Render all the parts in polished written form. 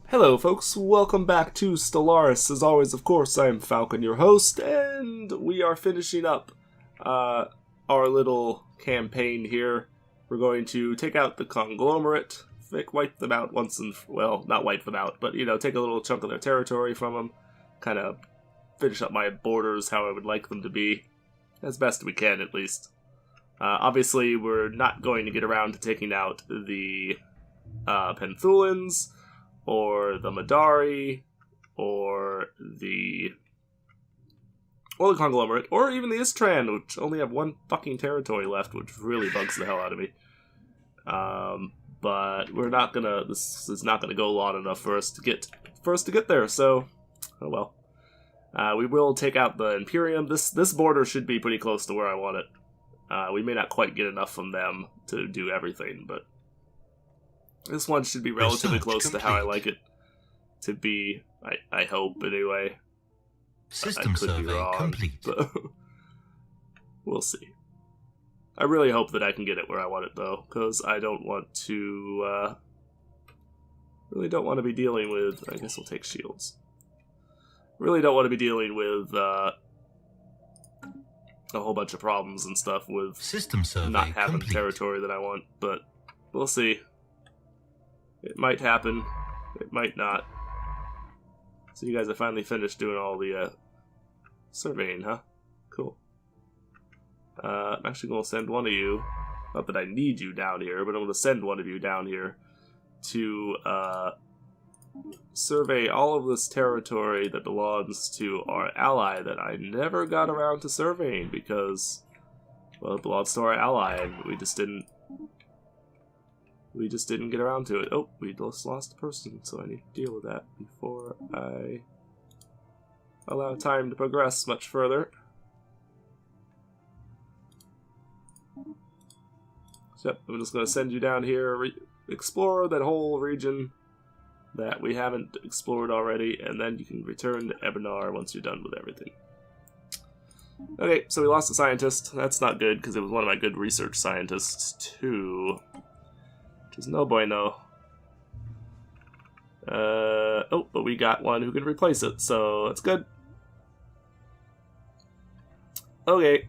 Hello folks, welcome back to Stellaris. As always, of course, I am Falcon, your host, and we are finishing up our little campaign here. We're going to take out the conglomerate, wipe them out once and, well, not wipe them out, but, take a little chunk of their territory from them, kind of finish up my borders how I would like them to be, as best we can, at least. Obviously, we're not going to get around to taking out the Penthulans, or the Madari, or the conglomerate, or even the Istran, which only have one fucking territory left, which really bugs the hell out of me. But we're not gonna. This is not gonna go long enough for us to get there. So, oh well. We will take out the Imperium. This border should be pretty close to where I want it. We may not quite get enough from them to do everything, but this one should be relatively close to how I like it to be. I hope, anyway. System survey complete. But we'll see. I really hope that I can get it where I want it, though, because I don't want to, really don't want to be dealing with, I guess we'll take shields. Really don't want to be dealing with, a whole bunch of problems and stuff with System survey not having complete. the territory that I want, but we'll see. It might happen. It might not. So you guys have finally finished doing all the surveying, huh? Cool. I'm actually going to send one of you, not that I need you down here, but I'm going to send one of you down here to survey all of this territory that belongs to our ally that I never got around to surveying because, well, it belongs to our ally and we just didn't get around to it. Oh, we just lost a person, so I need to deal with that before I allow time to progress much further. So, I'm just going to send you down here, explore that whole region that we haven't explored already, and then you can return to Ebernar once you're done with everything. Okay, so we lost a scientist. That's not good, because it was one of my good research scientists, too. Which is no bueno. Oh, but we got one who can replace it, so that's good. Okay.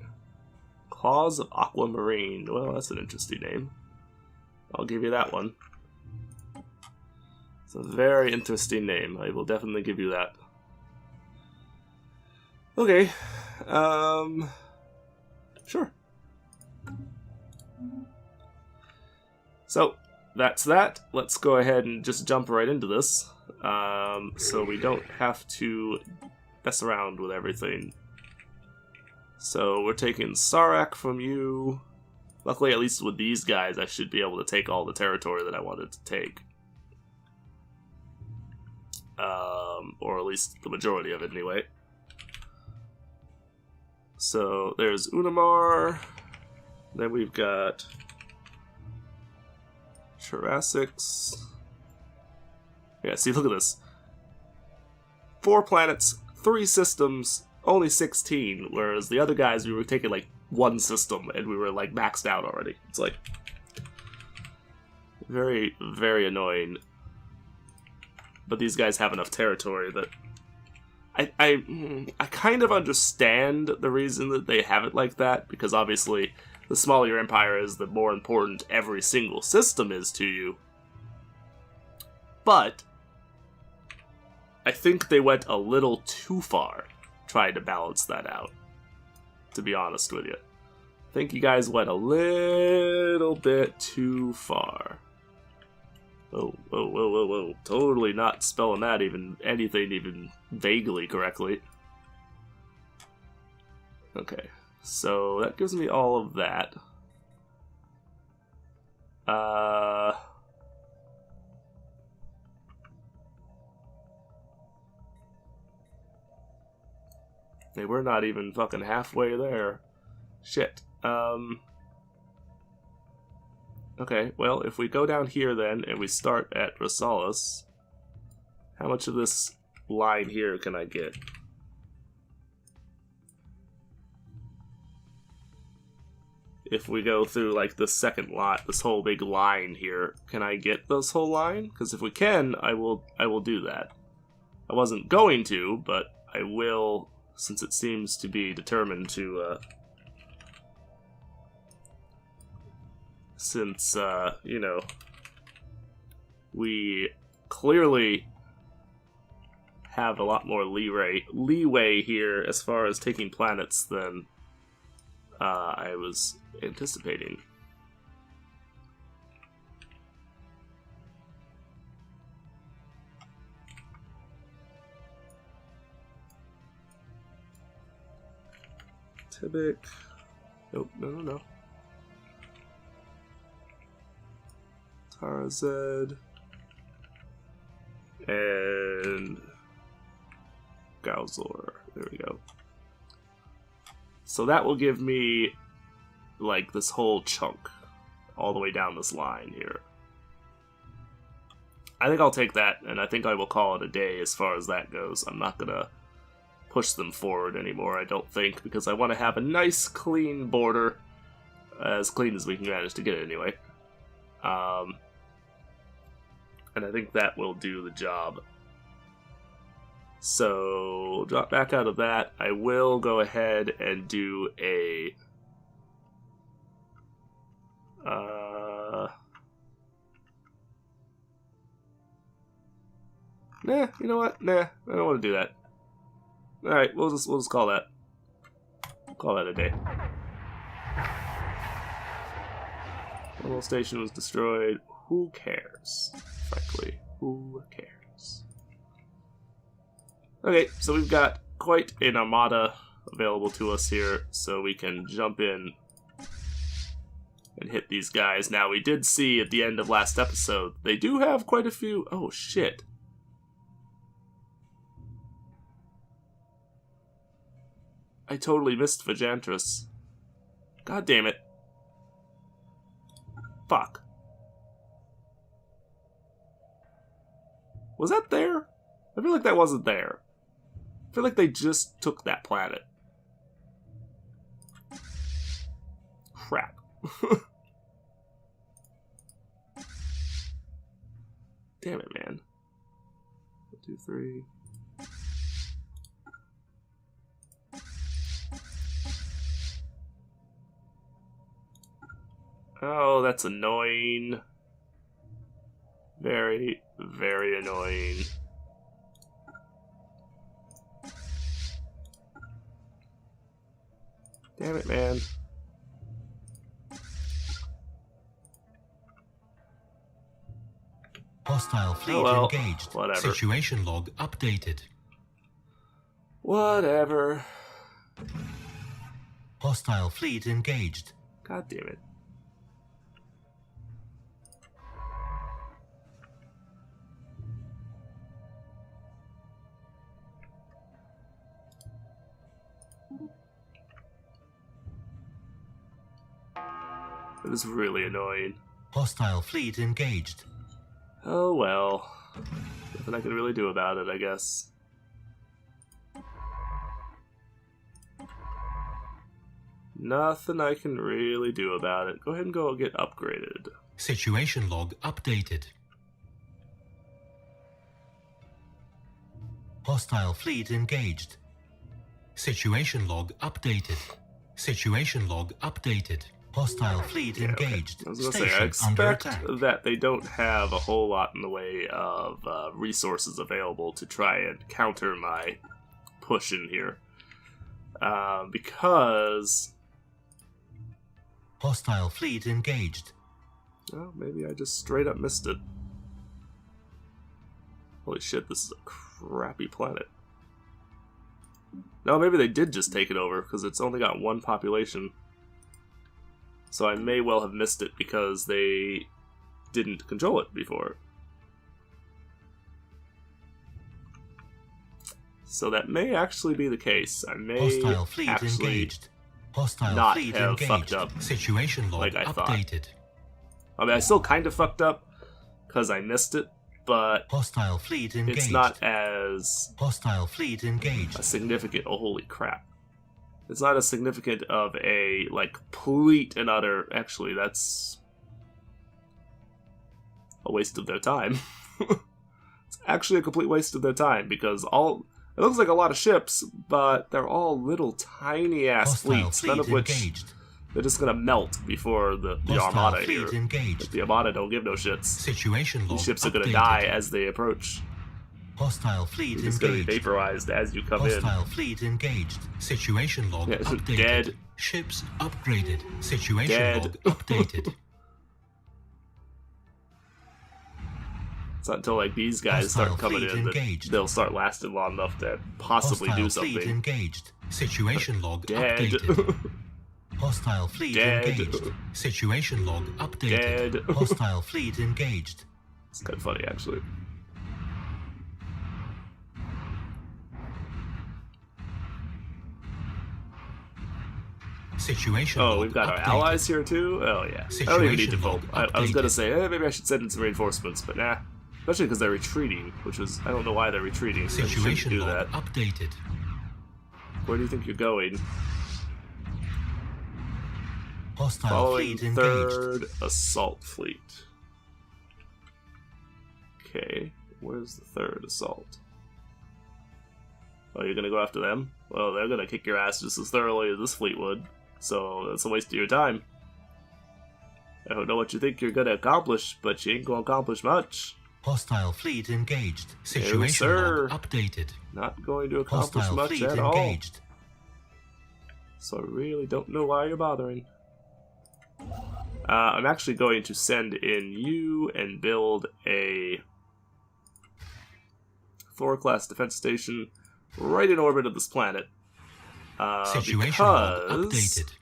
Claws of Aquamarine. Well, that's an interesting name. I'll give you that one. It's a very interesting name. I will definitely give you that. Okay. Sure. So, that's that. Let's go ahead and just jump right into this, so we don't have to mess around with everything. So we're taking Sarek from you. Luckily, at least with these guys, I should be able to take all the territory that I wanted to take. Or at least the majority of it, anyway. So there's Unamar. Then we've got Jurassics. Yeah, see, look at this. 4 planets, 3 systems, only 16, whereas the other guys, we were taking, like, 1 system, and we were, like, maxed out already. It's, like, very, very annoying. But these guys have enough territory that I kind of understand the reason that they have it like that, because obviously the smaller your empire is, the more important every single system is to you. But I think they went a little too far trying to balance that out, to be honest with you. I think you guys went a little bit too far. Oh, whoa, whoa, whoa, whoa. Totally not spelling that anything even vaguely correctly. Okay, so that gives me all of that. Hey, we're not even fucking halfway there. Shit. Okay, well, if we go down here then, and we start at Rosalis, how much of this line here can I get? if we go through like the second lot, this whole big line here, can I get this whole line? Because if we can, I will do that. I wasn't going to, but I will, since it seems to be determined to, since, you know, we clearly have a lot more leeway here as far as taking planets than I was anticipating. Tibic. Nope, no. Tarazed. And Gauzor. There we go. So that will give me, like, this whole chunk all the way down this line here. I think I'll take that, and I think I will call it a day as far as that goes. I'm not gonna push them forward anymore, I don't think, because I want to have a nice, clean border. As clean as we can manage to get it, anyway. And I think that will do the job. So, drop back out of that. I will go ahead and do a... Nah, you know what? Nah, I don't want to do that. Alright, we'll just call that. Call that a day. The whole station was destroyed. Who cares? Frankly, who cares? Okay, so we've got quite an armada available to us here, so we can jump in and hit these guys. Now, we did see at the end of last episode, they do have quite a few... Oh, shit. I totally missed Vajantris. God damn it. Fuck. Was that there? I feel like that wasn't there. I feel like they just took that planet. Crap. Damn it, man. 1, 2, 3... Oh, that's annoying. Very, very annoying. Damn it, man. Hostile fleet engaged. Whatever. Situation log updated. Whatever. Hostile fleet engaged. God damn it. That is really annoying. Hostile fleet engaged. Oh well. Nothing I can really do about it, I guess. Nothing I can really do about it. Go ahead and go get upgraded. Situation log updated. Hostile fleet engaged. Situation log updated. Situation log updated. Hostile fleet engaged. Okay. I was going to say, I expect that they don't have a whole lot in the way of resources available to try and counter my push in here. Because... Hostile fleet engaged. Well, maybe I just straight up missed it. Holy shit, this is a crappy planet. No, maybe they did just take it over, because it's only got 1 population. So I may well have missed it because they didn't control it before. So that may actually be the case. I may Hostile fleet actually engaged. Hostile not fleet have engaged. fucked up Situation log like I thought. updated. I mean, I still kind of fucked up because I missed it, but Hostile fleet engaged. it's not as Hostile fleet engaged. a significant. Oh, holy crap! It's not as significant of a, like, complete and utter... Actually, that's a waste of their time. It's actually a complete waste of their time, because it looks like a lot of ships, but they're all little tiny-ass fleets, none of which... engaged. They're just gonna melt before the Armada here. Engaged. The Armada don't give no shits. Situation log These ships are updated. gonna die as they approach. Hostile fleet It's gonna be engaged. vaporized as you come Hostile fleet engaged. Situation log Yeah, updated. dead. Ships upgraded. Situation Dead. log updated. It's not until like these guys Hostile start coming fleet in that engaged. they'll start lasting long enough to possibly Hostile do fleet something. engaged. Situation log Dead. updated. Hostile fleet Dead. engaged. Situation log updated. Dead. Hostile fleet engaged. It's kind of funny, actually. Situation Oh, log we've got our updated. allies here too? Oh, yeah. I don't even need to Situation vote. log I was gonna updated. say, maybe I should send in some reinforcements, but nah. Especially because they're retreating, which is... I don't know why they're retreating. I shouldn't Situation do log that. updated. Where do you think you're going? Hostile Following fleet engaged. third assault fleet. Okay, where's the third assault? Oh, you're gonna go after them? Well, they're gonna kick your ass just as thoroughly as this fleet would, so that's a waste of your time. I don't know what you think you're gonna accomplish, but you ain't gonna accomplish much. Hostile fleet engaged. No, Situation sir. log updated. Not going to accomplish Hostile much fleet at all. engaged. So I really don't know why you're bothering. I'm actually going to send in you and build a Thor-class defense station right in orbit of this planet. Situation log Because updated.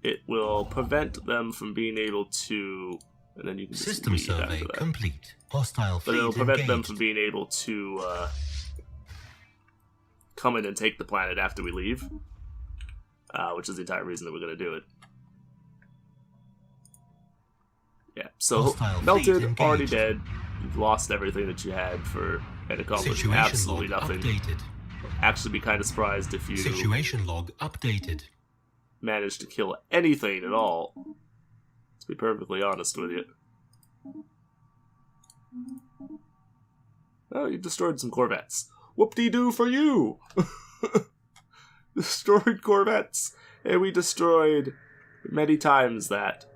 it will prevent them from being able to... And then you can just System leave survey after that. complete. Hostile But fleet it'll prevent them engaged. from being able to come in and take the planet after we leave. Which is the entire reason that we're going to do it. Yeah, so Hostile melted, fleet already engaged. dead. You've lost everything that you had and accomplished Situation absolutely log nothing. updated. Actually be kind of surprised if you Situation log updated. managed to kill anything at all. To be perfectly honest with you. Oh, you destroyed some Corvettes. Whoop-de-doo for you! Destroyed Corvettes, and we destroyed many times that.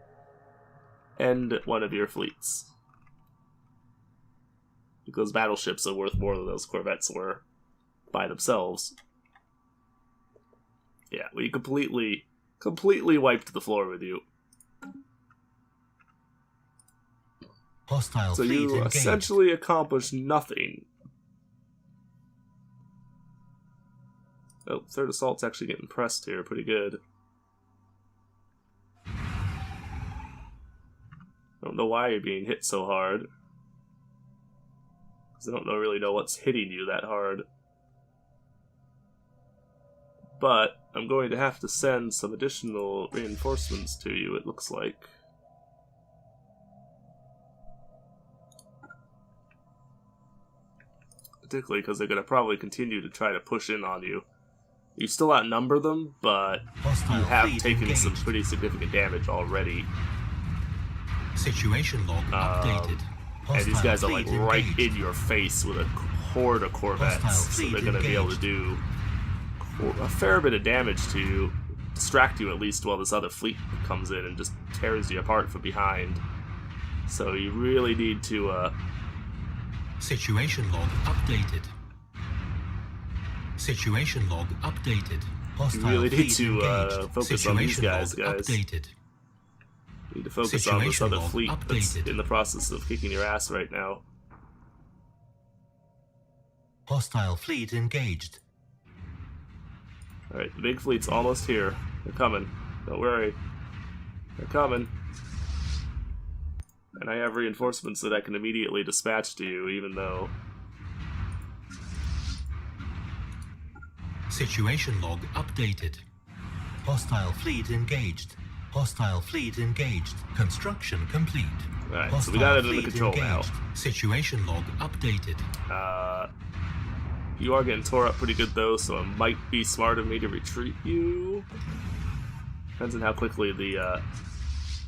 And one of your fleets. Because battleships are worth more than those Corvettes were by themselves. Yeah, we completely wiped the floor with you. Hostile So fleet you engaged. essentially accomplished nothing. Oh, third assault's actually getting pressed here pretty good. I don't know why you're being hit so hard. Because I don't really know what's hitting you that hard. But I'm going to have to send some additional reinforcements to you, it looks like. Particularly because they're going to probably continue to try to push in on you. You still outnumber them, but Hostile you have fleet taken engaged. some pretty significant damage already. Situation log updated. And these Hostile guys are like fleet right engaged. in your face with a horde of Corvettes. Hostile So fleet they're going to be able to engaged. do a fair bit of damage to you. Distract you at least while this other fleet comes in and just tears you apart from behind. So you really need to Situation log updated. Situation log updated. Hostile really need fleet to, engaged. focus on these Situation guys, log guys. Updated. need to focus on this Situation other log fleet that's updated. in the process of kicking your ass right now. Hostile fleet engaged. Alright, the big fleet's almost here. They're coming. Don't worry. They're coming. And I have reinforcements that I can immediately dispatch to you, even though... Situation log updated. Hostile fleet engaged. Hostile fleet engaged. Construction complete. Alright, so Hostile we got it under fleet control engaged. Situation log updated. now. You are getting tore up pretty good though, so it might be smart of me to retreat you. Depends on how quickly the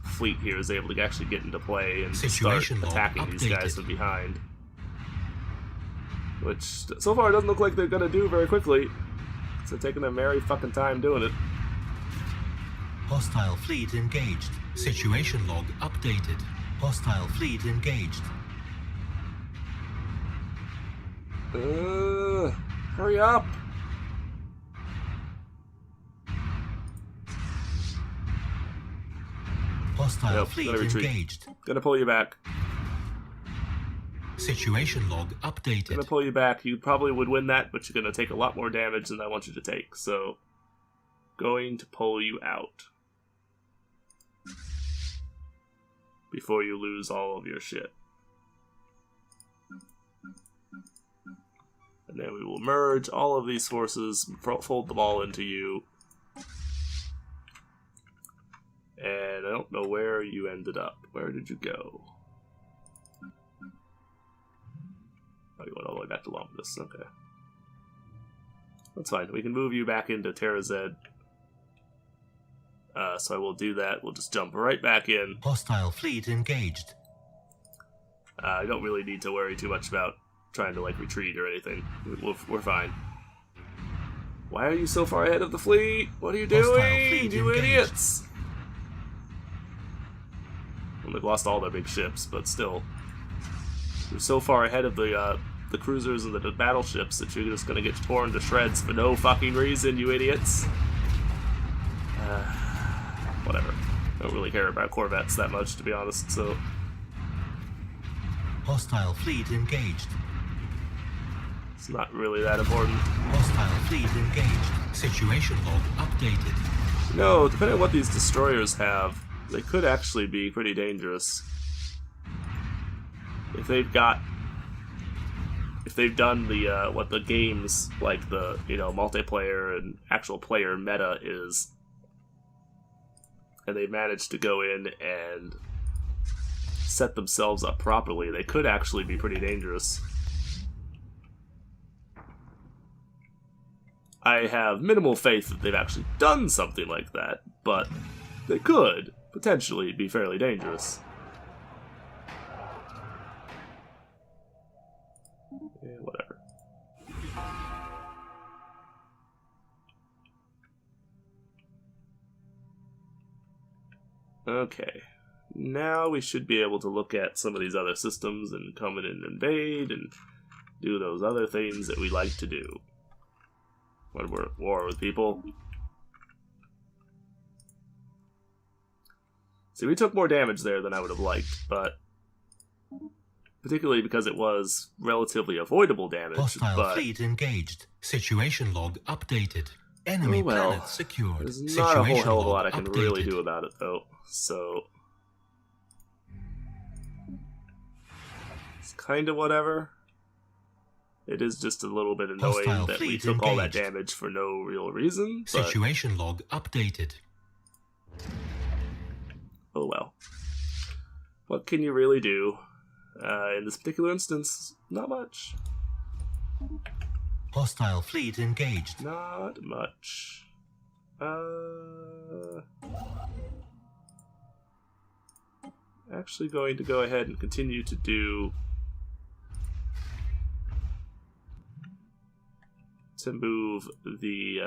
fleet here is able to actually get into play and start attacking these guys from behind. Which, so far, doesn't look like they're gonna do very quickly. So taking a merry fucking time doing it. Hostile fleet engaged. Situation log updated. Hostile fleet engaged. Hurry up! Hostile fleet engaged. Gonna pull you back. Situation log updated. Gonna pull you back. You probably would win that, but you're gonna take a lot more damage than I want you to take. So, going to pull you out before you lose all of your shit. And then we will merge all of these forces, fold them all into you. And I don't know where you ended up. Where did you go? Oh, you went all the way back to Lombus. Okay. That's fine. We can move you back into Terra Z. So I will do that. We'll just jump right back in. Hostile fleet engaged. I don't really need to worry too much about trying to, like, retreat or anything. We're fine. Why are you so far ahead of the fleet? What are you doing, you idiots? Well, they've lost all their big ships, but still. You're so far ahead of the cruisers and the battleships that you're just gonna get torn to shreds for no fucking reason, you idiots. Whatever. I don't really care about Corvettes that much, to be honest, so... Hostile fleet engaged. It's not really that important. Hostile fleet engaged. Situation log updated. No, depending on what these destroyers have, they could actually be pretty dangerous. If they've done the what the games, like the, you know, multiplayer and actual player meta is, and they managed to go in and set themselves up properly, they could actually be pretty dangerous. I have minimal faith that they've actually done something like that, but they could potentially be fairly dangerous. Yeah, whatever. Okay. Now we should be able to look at some of these other systems and come in and invade and do those other things that we like to do when we're at war with people. See, we took more damage there than I would have liked, but particularly because it was relatively avoidable damage. Hostile fleet engaged. Situation log updated. Enemy planet secured. There's not a whole hell of a lot I can really do about it, though. So it's kind of whatever. It is just a little bit annoying that we took all that damage for no real reason. But... Situation log updated. Oh well. What can you really do? In this particular instance, not much. Hostile fleet engaged. Not much. Actually going to go ahead and continue to do... to move the,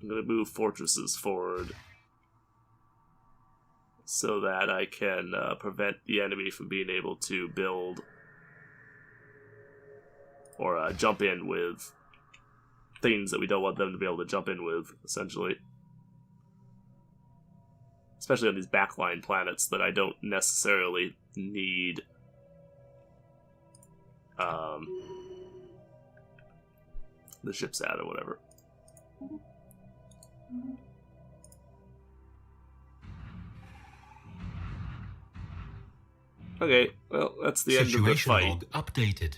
I'm going to move fortresses forward so that I can prevent the enemy from being able to build or jump in with things that we don't want them to be able to jump in with, essentially. Especially on these backline planets that I don't necessarily need the ships at or whatever. Okay, well, that's the end of the fight. Log updated.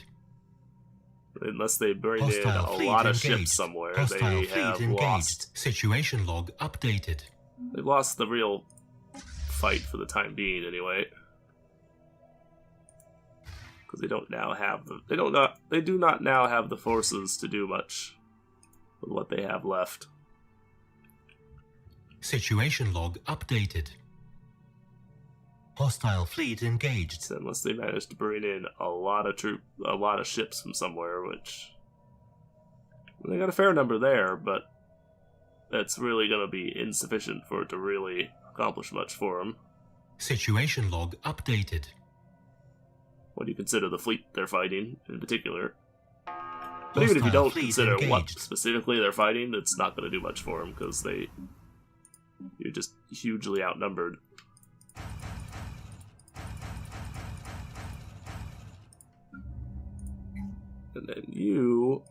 Unless they bring in a lot of ships somewhere, they have lost. Situation log updated. They've lost the real fight for the time being, anyway. because they don't now have the they do not now have the forces to do much with what they have left. Situation log updated. Hostile fleet engaged. So unless they manage to bring in a lot of ships from somewhere, which they got a fair number there, but that's really going to be insufficient for it to really accomplish much for them. Situation log updated. What do you consider the fleet they're fighting in particular? But even if you don't consider what specifically they're fighting, it's not going to do much for them because you're just hugely outnumbered. And then you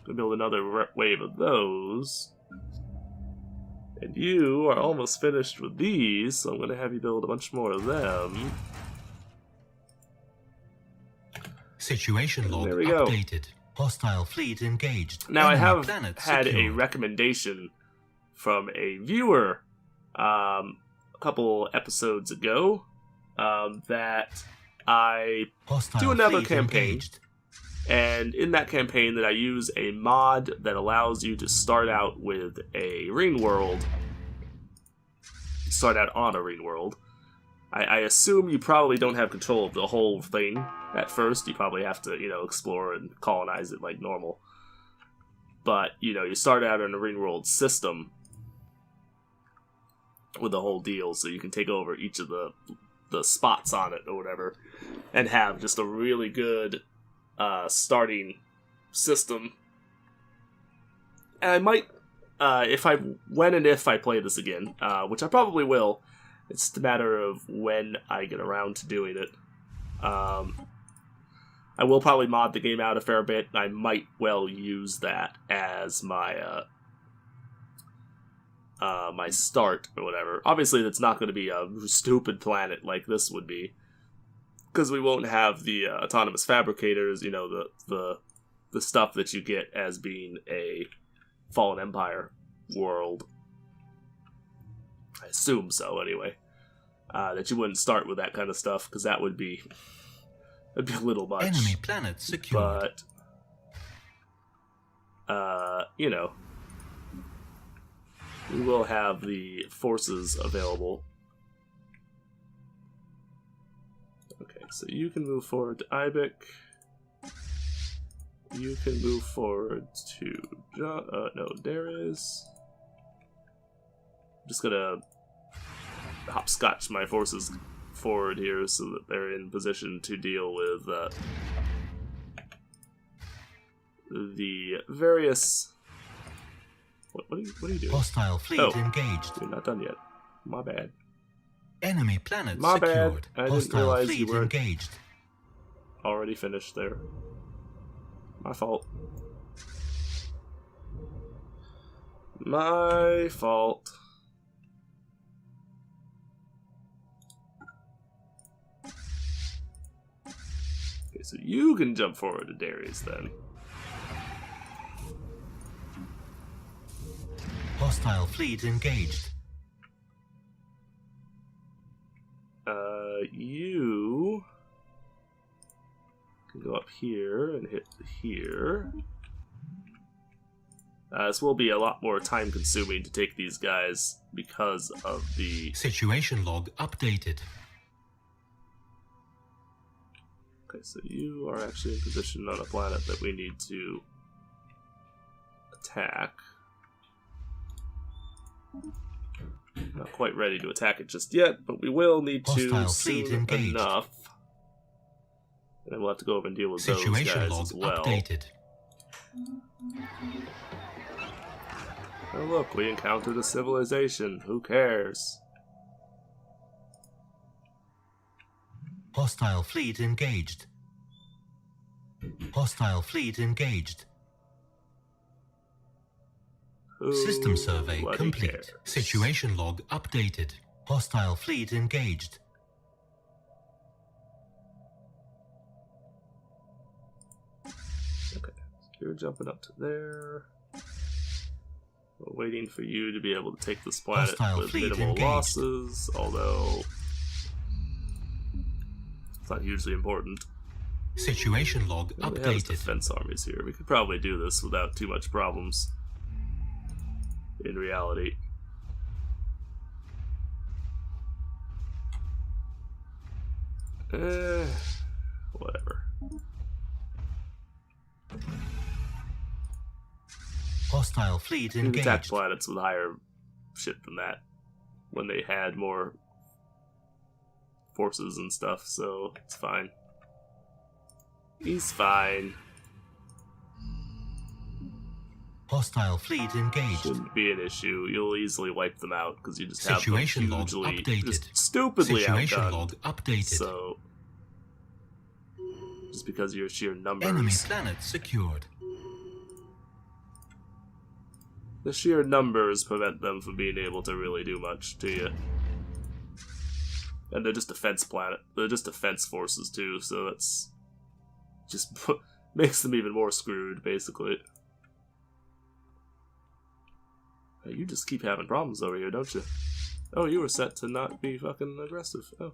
can build another wave of those. And you are almost finished with these, so I'm going to have you build a bunch more of them. Situation log updated. Hostile fleet engaged. Now I have had a recommendation from a viewer a couple episodes ago that I do another campaign. Engaged. And in that campaign that I use a mod that allows you to start out with a ring world. Start out on a ring world. I assume you probably don't have control of the whole thing at first. You probably have to, explore and colonize it like normal. But, you start out in a ring world system with the whole deal, so you can take over each of the spots on it or whatever, and have just a really good starting system. And I might, if I play this again, which I probably will, it's a matter of when I get around to doing it. I will probably mod the game out a fair bit, and I might well use that as my my start or whatever. Obviously, that's not going to be a stupid planet like this would be, because we won't have the autonomous fabricators, the stuff that you get as being a Fallen Empire world. I assume so, anyway. That you wouldn't start with that kind of stuff, because that would be a little much. Enemy planet secured. But, we will have the forces available. Okay, so you can move forward to Ibex. You can move forward to Darius. I'm just gonna hopscotch my forces forward here so that they're in position to deal with the various. What are you doing? Hostile fleet engaged. You're not done yet. My bad. Enemy planet My secured. bad. I didn't realize you were engaged. Already finished there. My fault. My fault. Okay, so you can jump forward to Darius then. Hostile fleet engaged. You can go up here and hit here. This will be a lot more time consuming to take these guys because of the situation log updated. Okay, so you are actually in position on a planet that we need to attack. Not quite ready to attack it just yet, but we will need to soon enough. And then we'll have to go over and deal with those guys as well. Updated. Oh look, we encountered a civilization. Who cares? Hostile fleet engaged. Hostile fleet engaged. System survey complete. Cares? Situation log updated. Hostile fleet engaged. Okay, so you're jumping up to there. We're waiting for you to be able to take this planet with minimal losses, although It's not hugely important. Situation log We have updated. defense armies here. We could probably do this without too much problems. In reality. Whatever. Hostile fleet We can attack engaged. planets with higher shit than that when they had more forces and stuff, so it's fine. He's fine. Hostile fleet engaged. Shouldn't be an issue. You'll easily wipe them out because you just Situation have them log hugely, updated. just stupidly Situation outgunned. log updated. So, just because of your sheer numbers, Enemy planet secured. the sheer numbers prevent them from being able to really do much to you. And they're just defense planet. They're just defense forces too, so that's just makes them even more screwed, basically. You just keep having problems over here, don't you? Oh, you were set to not be fucking aggressive. Oh.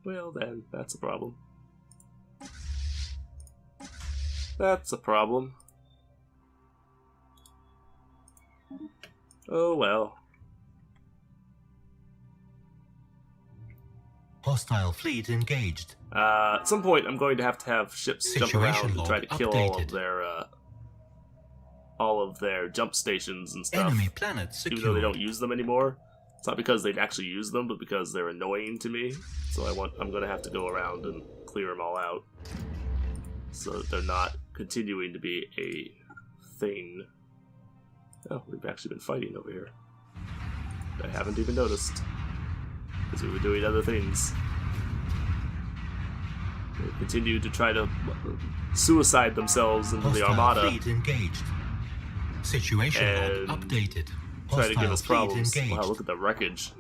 Well then, that's a problem. That's a problem. Oh well. Hostile fleet engaged. At some point I'm going to have ships jump around Situation and try to log kill updated. all of their jump stations and stuff. Enemy planet secured. Even though they don't use them anymore. It's not because they'd actually use them, but because they're annoying to me. So I'm gonna have to go around and clear them all out. So that they're not continuing to be a thing. Oh, we've actually been fighting over here. I haven't even noticed. Because we were doing other things. They continue to try to suicide themselves into the Hostile Armada. fleet engaged. Situation And log updated. Try to give us fleet problems. engaged. Wow, look at the wreckage.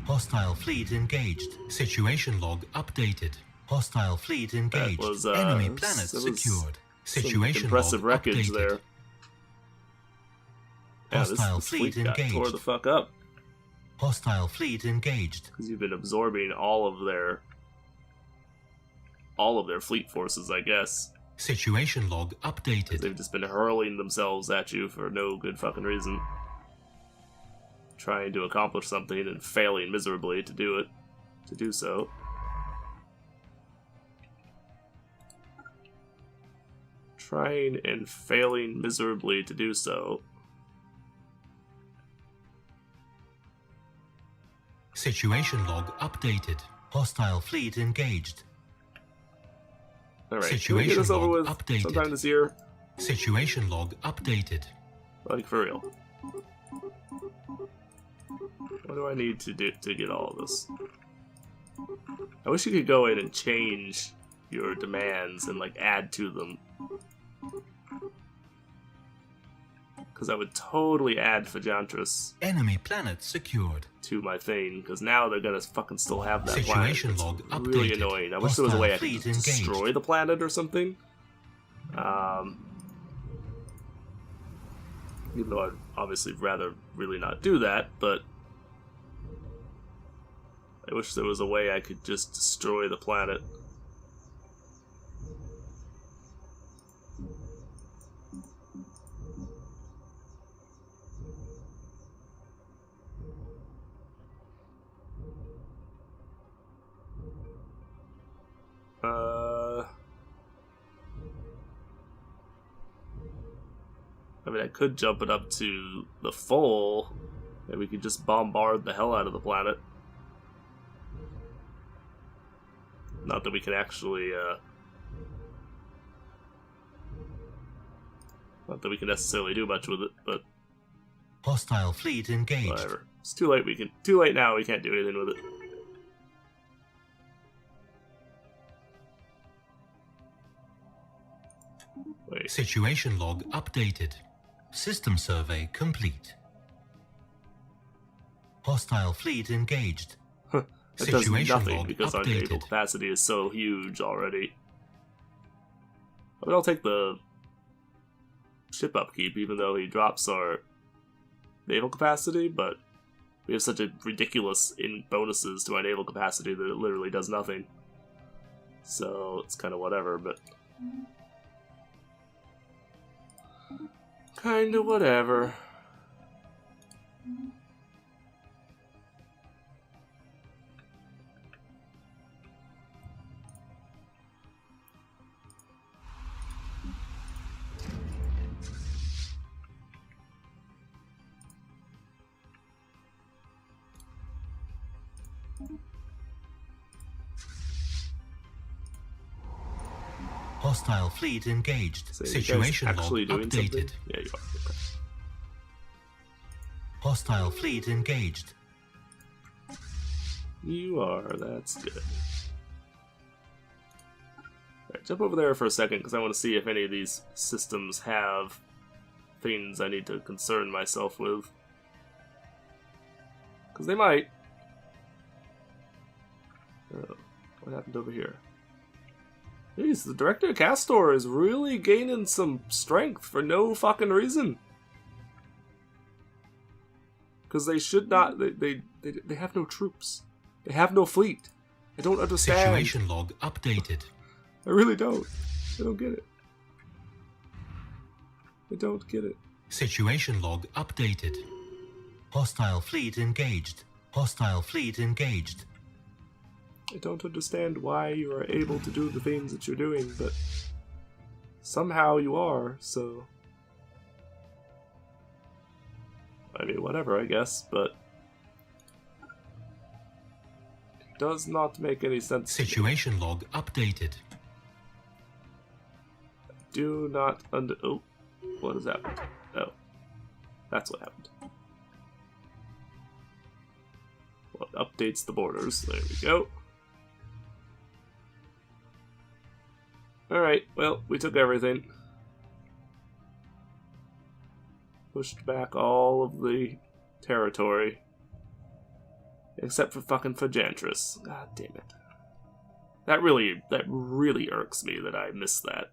Hostile fleet engaged. Situation log updated. Hostile fleet engaged. was, Enemy planet that was secured. Some Situation impressive log wreckage updated. there. Yeah, Hostile this fleet fleet got engaged. tore the fuck up. Hostile fleet engaged. Because you've been absorbing all of their fleet forces, I guess. Situation log updated. They've just been hurling themselves at you for no good fucking reason. Trying to accomplish something and failing miserably to do so. Trying and failing miserably to do so. Situation log updated. Hostile fleet engaged. Alright, can we get Situation this over log with updated. sometime this year? Situation log updated. Like, for real. What do I need to do to get all of this? I wish you could go in and change your demands and, like, add to them. Because I would totally add Fajantras Enemy planet secured. to my thing, because now they're gonna fucking still have that Situation planet. It's log really updated. annoying. I wish there was a way I Hostile could fleet just engaged. destroy the planet or something. Even though I'd obviously rather really not do that, but I wish there was a way I could just destroy the planet. I mean, I could jump it up to the full, and we could just bombard the hell out of the planet. Not that we can actually, not that we can necessarily do much with it, but Hostile fleet engaged. whatever. It's too late. Too late now. We can't do anything with it. Wait. Situation log updated. System survey complete. Hostile fleet engaged. That does Situation nothing log because our naval updated. capacity is so huge already. I mean, I'll take the ship upkeep, even though he drops our naval capacity, but We have such a ridiculous in bonuses to our naval capacity that it literally does nothing. So it's kind of whatever, but kind of whatever. Hostile fleet engaged. So Situation log actually doing updated. something? Yeah, you are. Okay. Hostile fleet engaged. You are. That's good. Alright, jump over there for a second because I want to see if any of these systems have things I need to concern myself with. Because they might. Oh, what happened over here? Jeez, the Director Castor is really gaining some strength for no fucking reason. Because they should not. They have no troops. They have no fleet. I don't understand. Situation log updated. I really don't. I don't get it. I don't get it. Situation log updated. Hostile fleet engaged. Hostile fleet engaged. I don't understand why you are able to do the things that you're doing, but somehow you are, so... I mean, whatever, I guess, but... It does not make any sense. Situation log updated. Do not Oh, what has happened? Oh, that's what happened. Well, it updates the borders. There we go. Alright, well, we took everything. Pushed back all of the territory. Except for fucking Fajantris. God damn it. That really irks me that I missed that.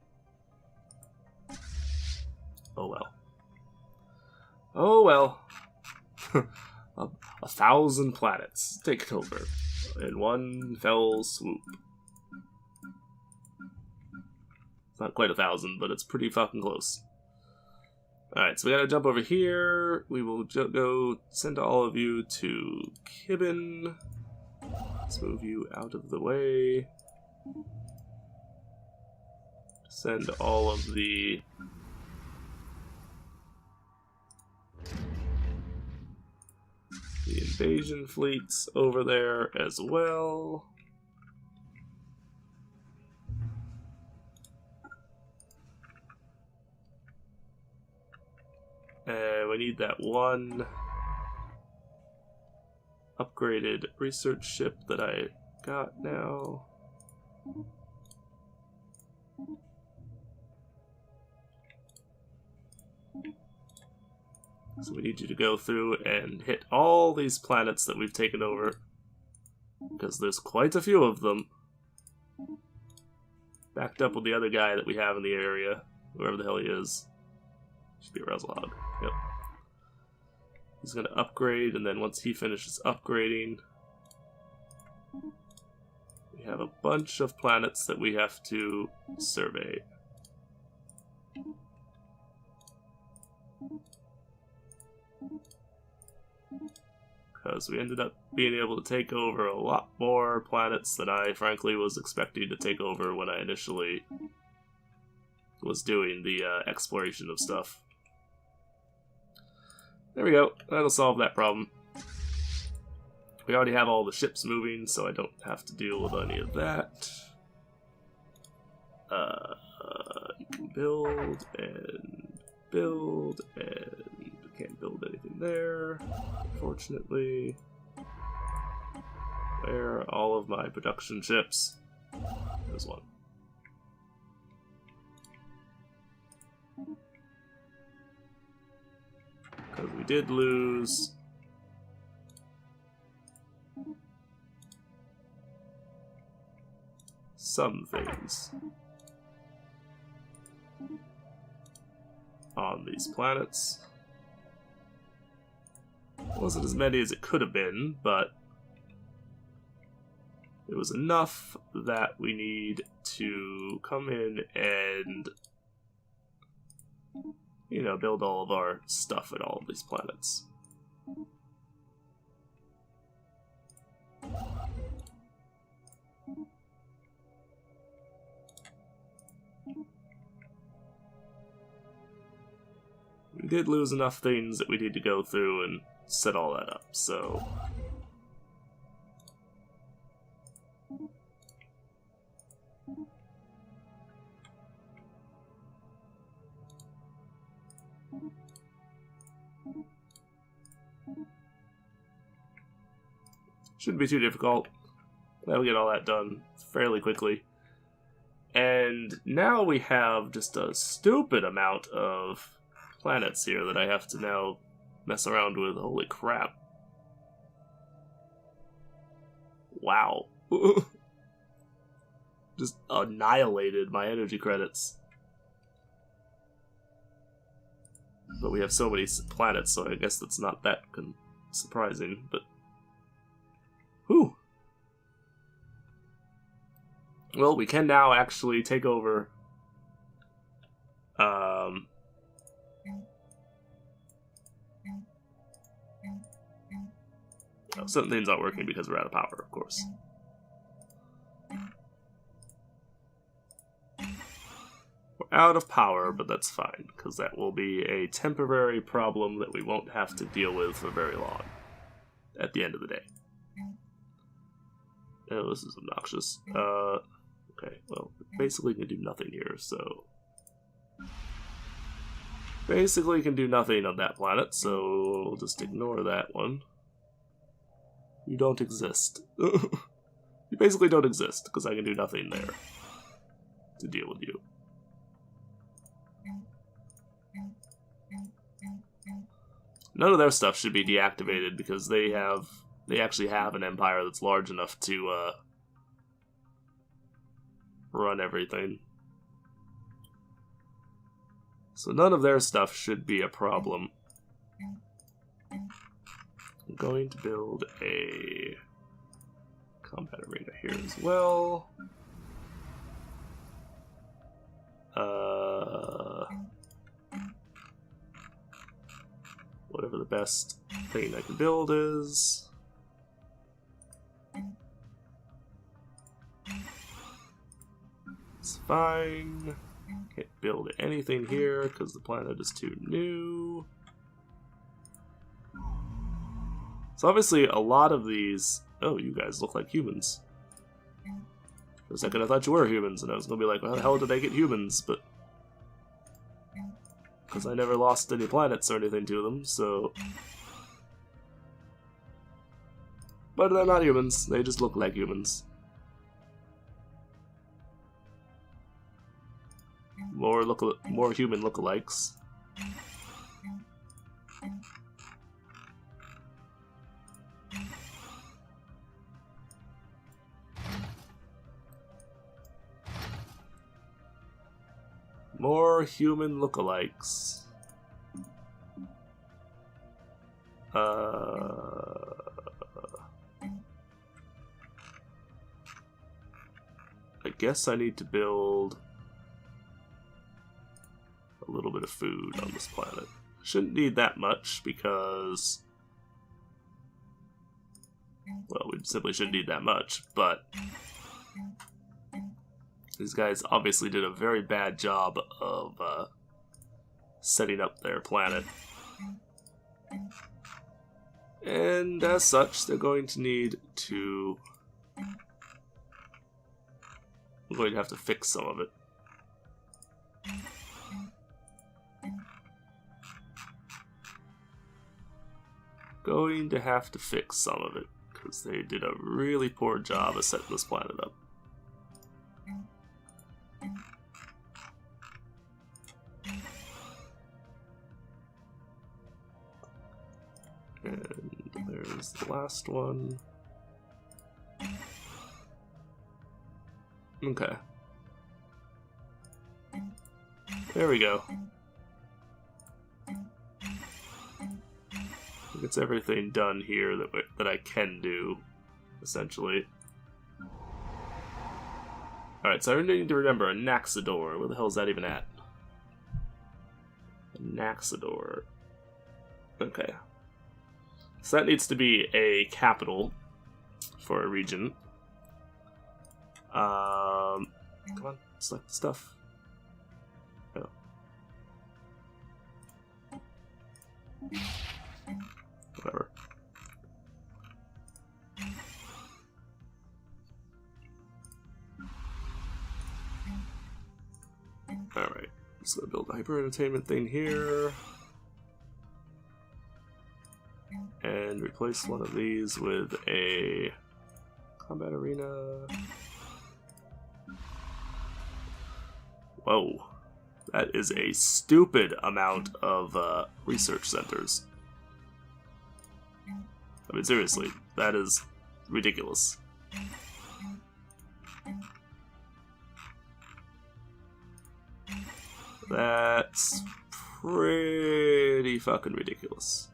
Oh well. Oh well. 1,000 planets taken over in one fell swoop. It's not quite 1,000, but it's pretty fucking close. Alright, so we gotta jump over here. We will go send all of you to Kibben. Let's move you out of the way. Send all of the invasion fleets over there as well. We need that one upgraded research ship that I got now. So we need you to go through and hit all these planets that we've taken over, because there's quite a few of them. Backed up with the other guy that we have in the area, whoever the hell he is. Should be Reslog. Yep. He's going to upgrade, and then once he finishes upgrading, we have a bunch of planets that we have to survey. Because we ended up being able to take over a lot more planets than I frankly was expecting to take over when I initially was doing the exploration of stuff. There we go. That'll solve that problem. We already have all the ships moving, so I don't have to deal with any of that. You can build, and can't build anything there, unfortunately. Where are all of my production ships? There's one. Because we did lose some things on these planets. Wasn't as many as it could have been, but it was enough that we need to come in and, you know, build all of our stuff at all of these planets. We did lose enough things that we need to go through and set all that up, so... Shouldn't be too difficult. That'll get all that done fairly quickly. And now we have just a stupid amount of planets here that I have to now mess around with. Holy crap. Wow. Just annihilated my energy credits. But we have so many planets, so I guess that's not that surprising, but... Whew. Well, we can now actually take over... Oh, certain things aren't working because we're out of power, of course. We're out of power, but that's fine, because that will be a temporary problem that we won't have to deal with for very long at the end of the day. Oh, this is obnoxious. Okay, well, basically can do nothing here, so... Basically can do nothing on that planet, so we'll just ignore that one. You don't exist. You basically don't exist, because I can do nothing there to deal with you. None of their stuff should be deactivated, because they actually have an empire that's large enough to run everything. So none of their stuff should be a problem. I'm going to build a combat arena here as well. Whatever the best thing I can build is. It's fine. Can't build anything here because the planet is too new. So obviously a lot of these... Oh, you guys look like humans. For a second I thought you were humans, and I was going to be like, well, how the hell did I get humans? But... because I never lost any planets or anything to them, so... But they're not humans, they just look like humans. More human lookalikes. More human lookalikes. I guess I need to build a little bit of food on this planet. Shouldn't need that much because, well, we simply shouldn't need that much, but these guys obviously did a very bad job of setting up their planet. And as such, they're going to need to... I'm going to have to fix some of it. Going to have to fix some of it, because they did a really poor job of setting this planet up. And there's the last one. Okay. There we go. think it's everything done here that I can do, essentially. Alright, so I need to remember Anaxador. Where the hell is that even at? Anaxador. Okay. So that needs to be a capital for a region. Come on, select the stuff. Oh. Whatever. Alright, just gonna build a hyper entertainment thing here. And replace one of these with a combat arena. Whoa. That is a stupid amount of research centers. I mean, seriously, that is ridiculous. That's pretty fucking ridiculous.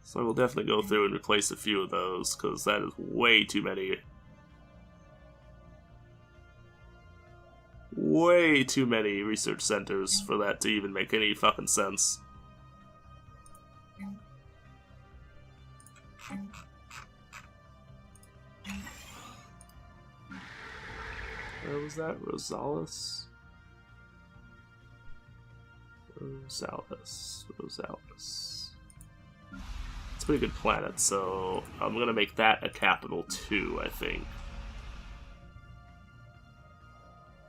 So I will definitely go through and replace a few of those, because that is way too many. Way too many research centers for that to even make any fucking sense. Where was that? Rosales? Rosales. It's a pretty good planet, so I'm gonna make that a capital too, I think.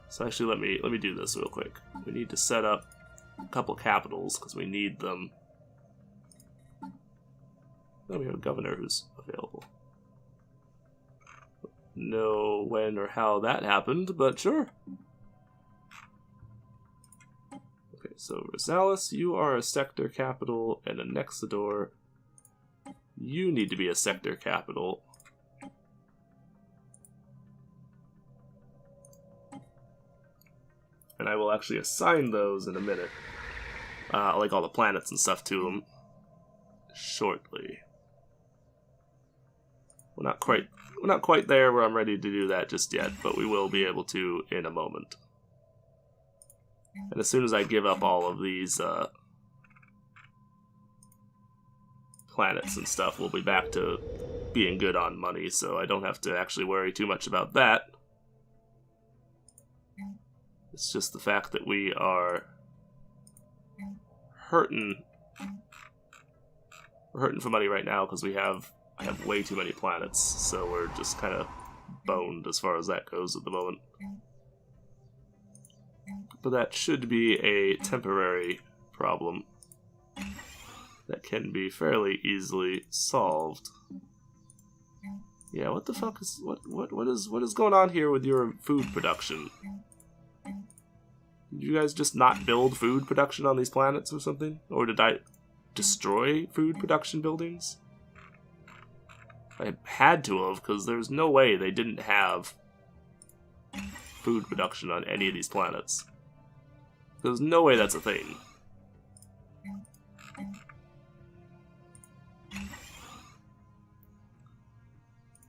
So actually, let me do this real quick. We need to set up a couple capitals because we need them. Oh, we have a governor who's available. Know when or how that happened, but sure. Okay, so Rosales, you are a sector capital, and Anaxador, you need to be a sector capital. And I will actually assign those in a minute. Like all the planets and stuff to them. Shortly. We're not quite there where I'm ready to do that just yet, but we will be able to in a moment. And as soon as I give up all of these planets and stuff, we'll be back to being good on money, so I don't have to actually worry too much about that. It's just the fact that we are hurting. We're hurting for money right now because I have way too many planets, so we're just kind of boned as far as that goes at the moment. But that should be a temporary problem that can be fairly easily solved. Yeah, what the fuck is what is going on here with your food production? Did you guys just not build food production on these planets or something? Or did I destroy food production buildings? I had to have, because there's no way they didn't have food production on any of these planets. There's no way that's a thing.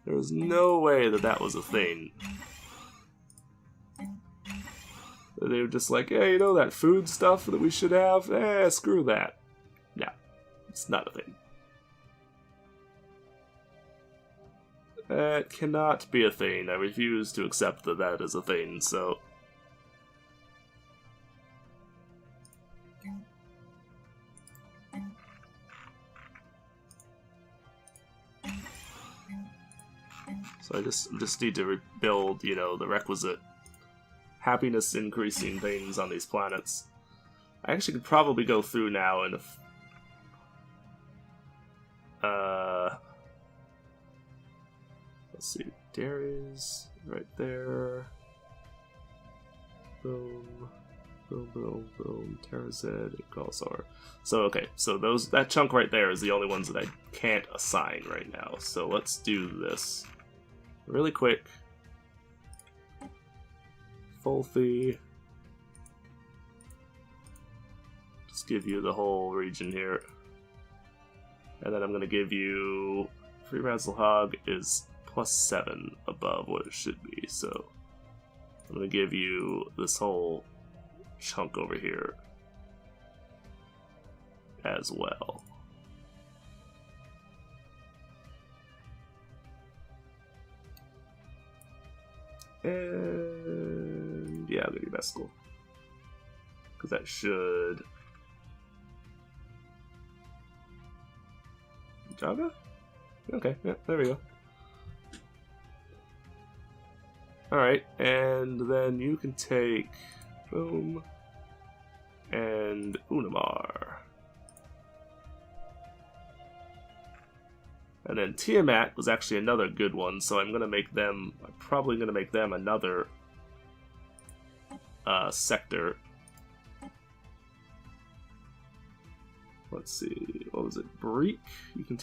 There's no way that that was a thing. They were just like, hey, you know that food stuff that we should have? Eh, screw that. Yeah, it's not a thing. That cannot be a thing. I refuse to accept that that is a thing, so... So I just need to rebuild, you know, the requisite happiness increasing things on these planets. I actually could probably go through now and let's see, Darius right there. Boom, boom, boom, boom. Terrazed and Gulsar. So okay, so that chunk right there is the only ones that I can't assign right now. So let's do this really quick. Fulthi. Just give you the whole region here. And then I'm going to give you... Free Razzle Hog is +7 above what it should be, so I'm going to give you this whole chunk over here as well. And yeah, I'll give you Vesicle. Because that should... Jaga? Okay, yeah, there we go. Alright, and then you can take... Boom. And Unamar. And then Tiamat was actually another good one, so I'm probably gonna make them another sector. Let's see, what was it? Barik? You can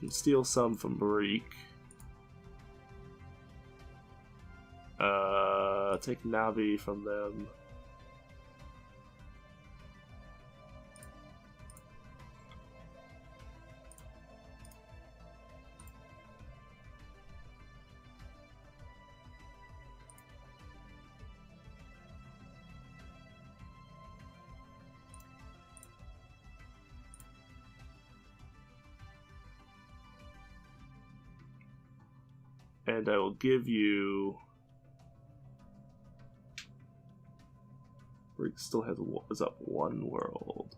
steal some from Barik. Take Navi from them. And I will give you... Rick still is up one world.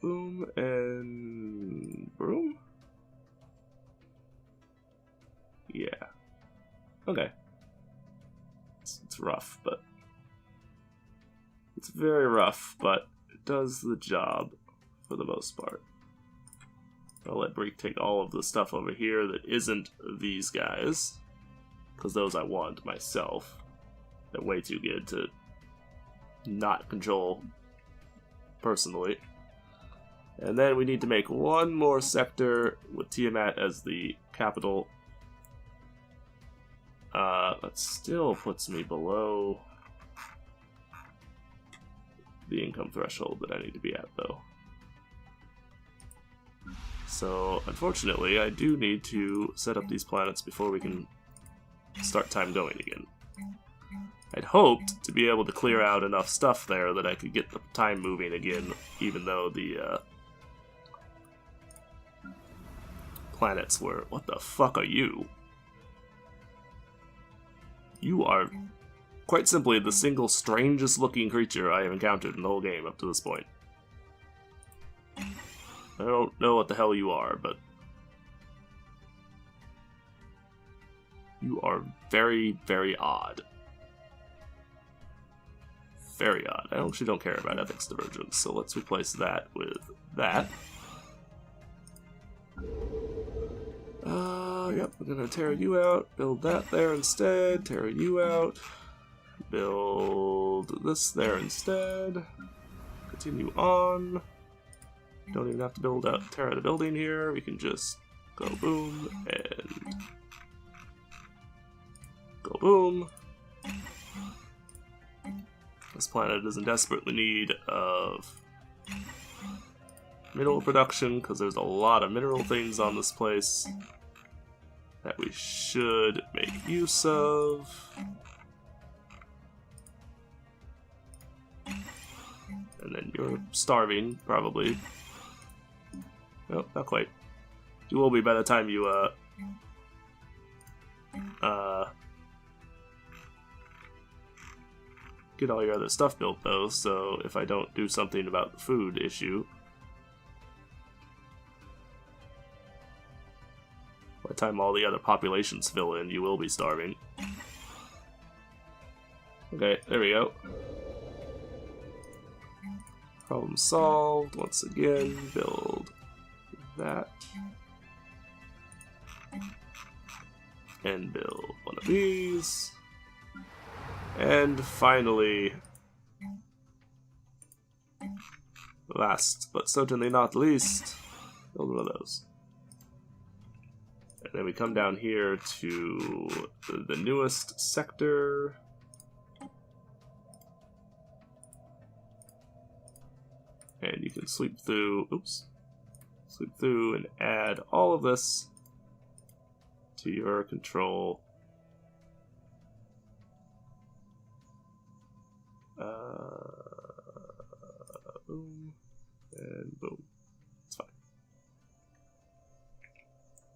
Boom and Broom? Yeah. Okay. It's rough, but... It's very rough, but it does the job for the most part. I'll let Break take all of the stuff over here that isn't these guys, because those I want myself. They're way too good to not control personally. And then we need to make one more sector with Tiamat as the capital. That still puts me below the income threshold that I need to be at, though. So, unfortunately, I do need to set up these planets before we can start time going again. I'd hoped to be able to clear out enough stuff there that I could get the time moving again, even though the planets were... What the fuck are you? You are quite simply the single strangest looking creature I have encountered in the whole game up to this point. I don't know what the hell you are, but you are very, very odd. Very odd. I actually don't care about ethics divergence, so let's replace that with that. Yep, we're gonna tear you out, build that there instead, tear you out, build this there instead, continue on. Don't even have to tear out a building here, we can just go boom and go boom. This planet is in desperate need of mineral production because there's a lot of mineral things on this place that we should make use of. And then you're starving, probably. Nope, not quite. You will be by the time you, get all your other stuff built, though, so if I don't do something about the food issue... By the time all the other populations fill in, you will be starving. Okay, there we go. Problem solved. Once again, build that. And build one of these. And finally, last but certainly not least, build one of those. And then we come down here to the newest sector. And you can sweep through, sweep through and add all of this to your control. Boom, and boom. It's fine.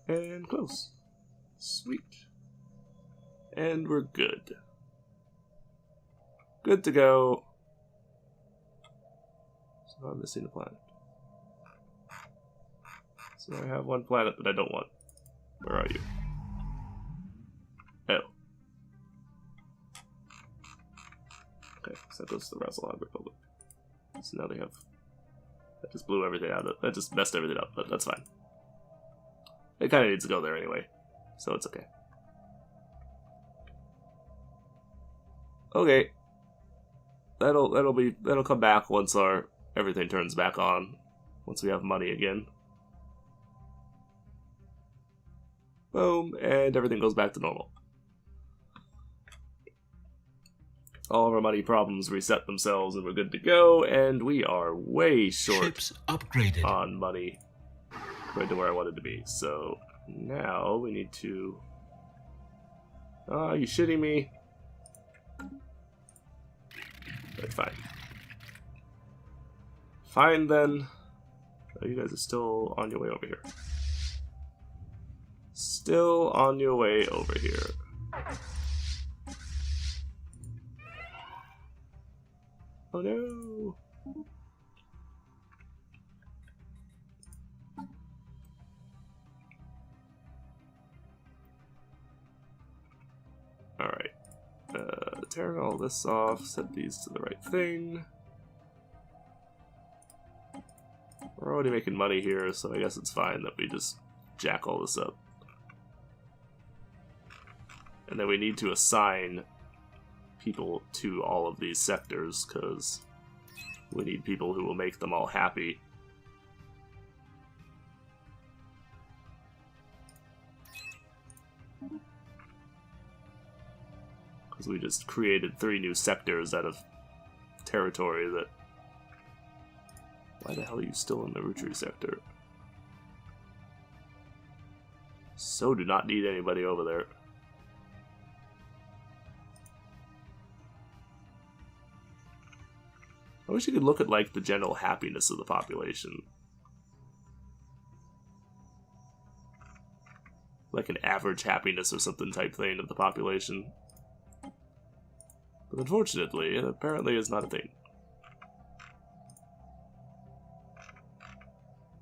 And close. Sweet. And we're good. Good to go. So I'm missing a planet. So I have one planet that I don't want. Where are you? Oh. Okay, so that goes to the Rasalog Republic. So now they have... That just blew everything out of... That just messed everything up, but that's fine. It kind of needs to go there anyway, so it's okay. Okay. That'll come back once everything turns back on. Once we have money again. Boom, and everything goes back to normal. All of our money problems reset themselves and we're good to go, and we are way short Ships upgraded on money compared to where I wanted to be. So now we need to... Oh, are you shitting me? Right, fine. Fine then. Oh, you guys are still on your way over here. Still on your way over here. Oh no! Alright. Turn all this off, set these to the right thing. We're already making money here, so I guess it's fine that we just jack all this up. And then we need to assign people to all of these sectors, because we need people who will make them all happy. Because we just created 3 new sectors out of territory that... Why the hell are you still in the Rutri sector? So do not need anybody over there. I wish you could look at, like, the general happiness of the population. Like an average happiness or something type thing of the population. But unfortunately, it apparently is not a thing.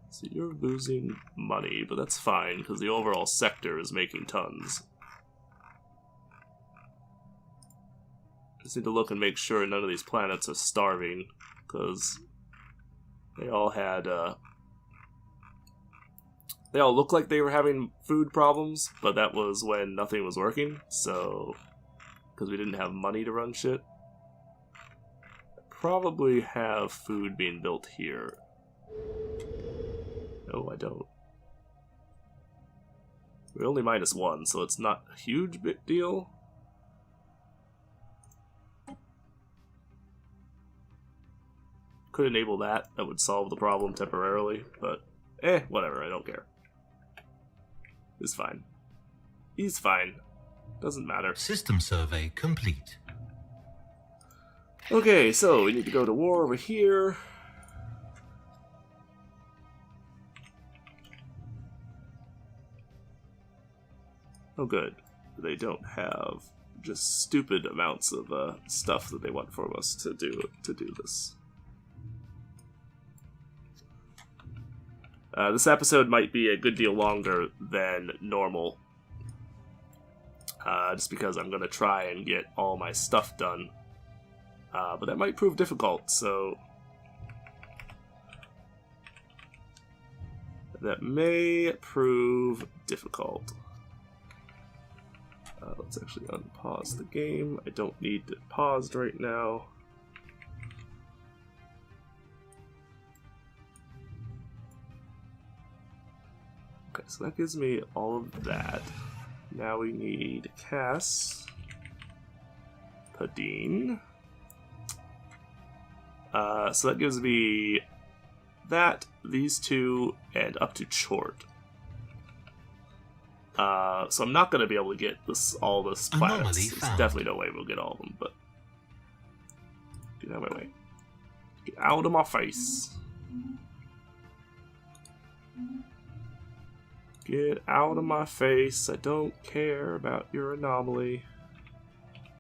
So you're losing money, but that's fine, because the overall sector is making tons. Just need to look and make sure none of these planets are starving, because they all had, they all looked like they were having food problems, but that was when nothing was working, so, because we didn't have money to run shit. I probably have food being built here. No, I don't. We're only -1, so it's not a huge big deal. Could enable that. That would solve the problem temporarily, but whatever, I don't care. It's fine. He's fine. Doesn't matter. System survey complete. Okay, so we need to go to war over here. Oh good. They don't have just stupid amounts of stuff that they want from us to do this. This episode might be a good deal longer than normal. Just because I'm going to try and get all my stuff done. But that might prove difficult, so... That may prove difficult. Let's actually unpause the game. I don't need it paused right now. Okay, so that gives me all of that. Now we need Cass, Padine. So that gives me that, these two, and up to Chort. So I'm not going to be able to get all the planets. There's definitely no way we'll get all of them, but... Get out of my way. Get out of my face. Get out of my face. I don't care about your anomaly.